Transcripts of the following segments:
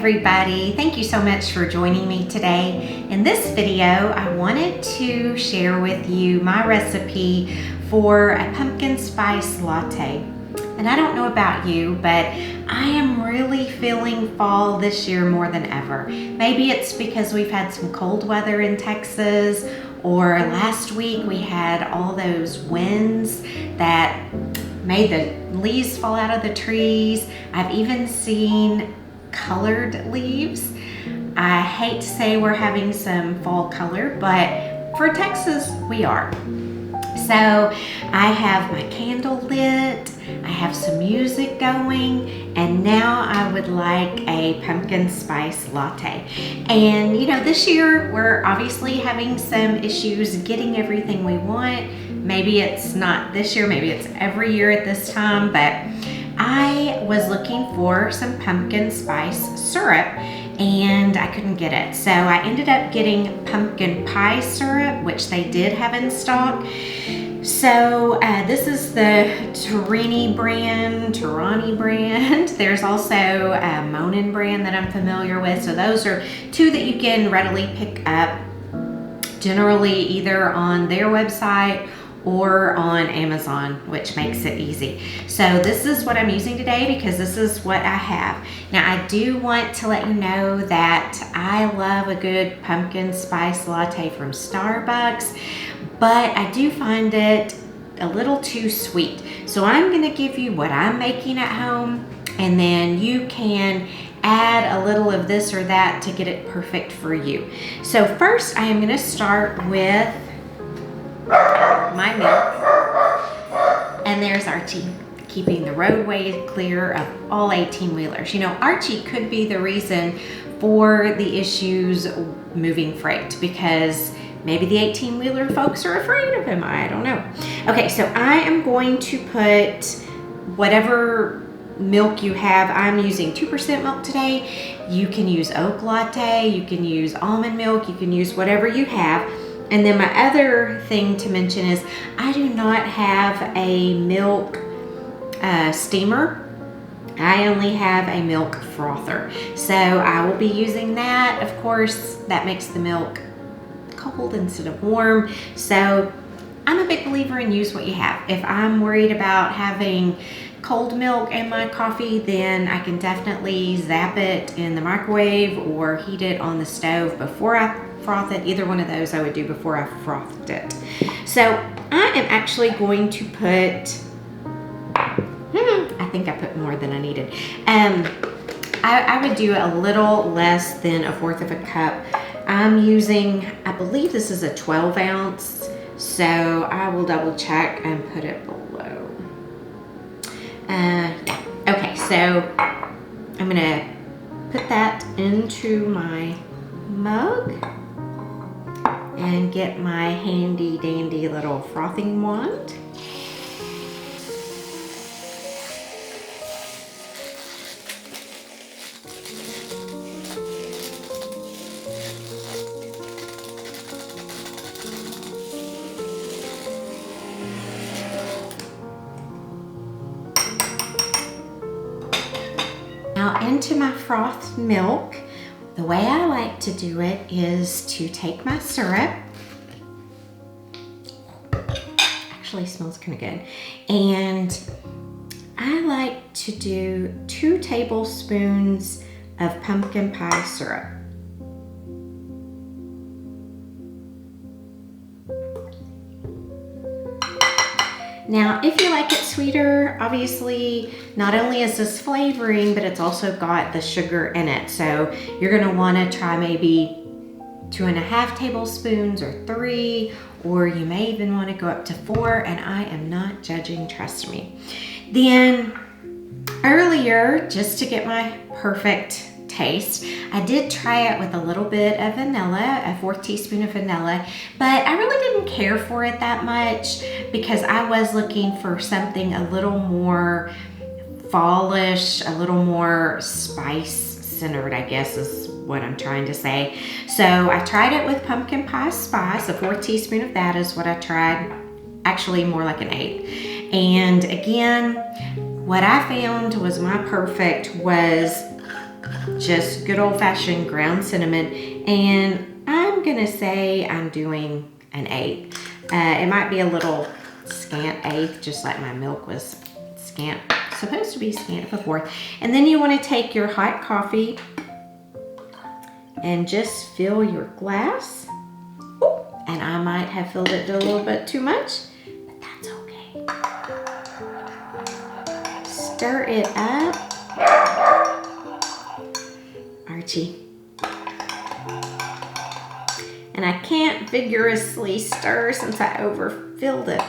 everybody. Thank you so much for joining me today. In this video, I wanted to share with you my recipe for a pumpkin spice latte. And I don't know about you, but I am really feeling fall this year more than ever. Maybe it's because we've had some cold weather in Texas, or last week we had all those winds that made the leaves fall out of the trees. I've even seen colored leaves. I hate to say we're having some fall color, but for Texas, we are. So I have my candle lit, I have some music going, and now I would like a pumpkin spice latte. And you know, this year we're obviously having some issues getting everything we want. Maybe it's not this year, maybe it's every year at this time, but I was looking for some pumpkin spice syrup and I couldn't get it. So I ended up getting pumpkin pie syrup, which they did have in stock. So this is the Torani brand. There's also a Monin brand that I'm familiar with. So those are two that you can readily pick up, generally either on their website or on Amazon, which makes it easy. So this is what I'm using today because this is what I have. Now I do want to let you know that I love a good pumpkin spice latte from Starbucks, but I do find it a little too sweet. So I'm gonna give you what I'm making at home, and then you can add a little of this or that to get it perfect for you. So first I am gonna start with my milk, and there's Archie keeping the roadway clear of all 18-wheelers. You know, Archie could be the reason for the issues moving freight, because maybe the 18-wheeler folks are afraid of him. I don't know. Okay, so I am going to put whatever milk you have. I'm using 2% milk today. You can use oat latte, you can use almond milk, you can use whatever you have. And then my other thing to mention is I do not have a milk steamer. I only have a milk frother. So I will be using that. Of course, that makes the milk cold instead of warm. So I'm a big believer in use what you have. If I'm worried about having cold milk in my coffee, then I can definitely zap it in the microwave or heat it on the stove before I froth it. Either one of those I would do before I frothed it. So I am actually going to put, I think I put more than I needed. I would do a little less than 1/4 of a cup. I'm using, I believe this is a 12 ounce, so I will double check and put it below. Yeah, okay, so I'm gonna put that into my mug and get my handy dandy little frothing wand. Now into my frothed milk. The way I like to do it is to take my syrup. Actually smells kind of good. And I like to do 2 tablespoons of pumpkin pie syrup. Now, if you like it sweeter, obviously, not only is this flavoring, but it's also got the sugar in it. So you're gonna wanna try maybe 2.5 tablespoons or 3, or you may even wanna go up to 4, and I am not judging, trust me. Then earlier, just to get my perfect taste, I did try it with a little bit of vanilla, a 4th teaspoon of vanilla, but I really didn't care for it that much because I was looking for something a little more fallish, a little more spice centered, I guess is what I'm trying to say. So I tried it with pumpkin pie spice. A 4th teaspoon of that is what I tried. Actually more like an 1/8. And again, what I found was my perfect was just good old-fashioned ground cinnamon, and I'm gonna say I'm doing an 8. It might be a little scant 1/8, just like my milk was supposed to be scant of a 1/4. And then you want to take your hot coffee and just fill your glass. Ooh, and I might have filled it a little bit too much, but that's okay. Stir it up. Archie. And I can't vigorously stir since I overfilled it.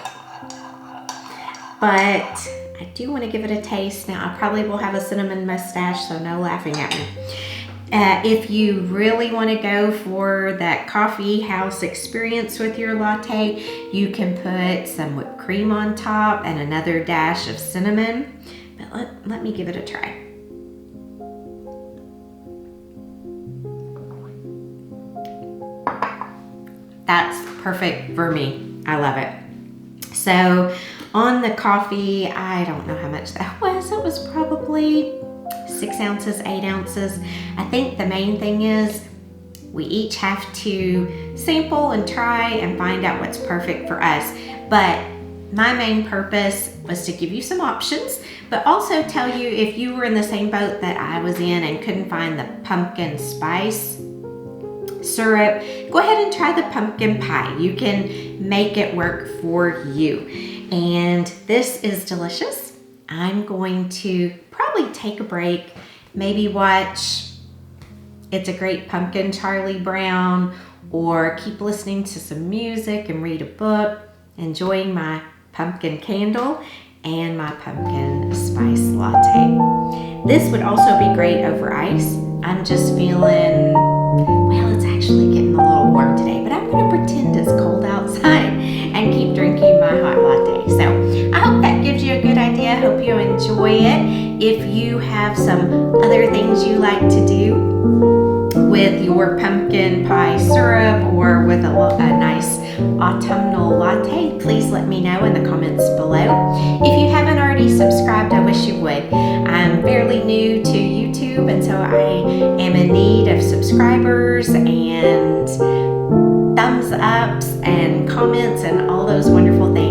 But I do want to give it a taste. Now, I probably will have a cinnamon mustache, so no laughing at me. If you really want to go for that coffee house experience with your latte, you can put some whipped cream on top and another dash of cinnamon. But let me give it a try. That's perfect for me. I love it. So on the coffee, I don't know how much that was. It was probably 6 ounces, 8 ounces. I think the main thing is we each have to sample and try and find out what's perfect for us. But my main purpose was to give you some options, but also tell you if you were in the same boat that I was in and couldn't find the pumpkin spice syrup, go ahead and try the pumpkin pie. You can make it work for you. And this is delicious. I'm going to probably take a break, maybe watch It's a Great Pumpkin, Charlie Brown, or keep listening to some music and read a book, enjoying my pumpkin candle and my pumpkin spice latte. This would also be great over ice. I'm just feeling, well, it's actually getting a little warm today, but I'm going to pretend it's cold outside and keep drinking my hot latte. So I hope that gives you a good idea. I hope you enjoy it. If you have some other things you like to do with your pumpkin pie syrup or with a nice autumnal latte, please let me know in the comments below. If you haven't already subscribed, I wish you would. I'm fairly new to YouTube, and so I am in need of subscribers and thumbs ups and comments and all those wonderful things.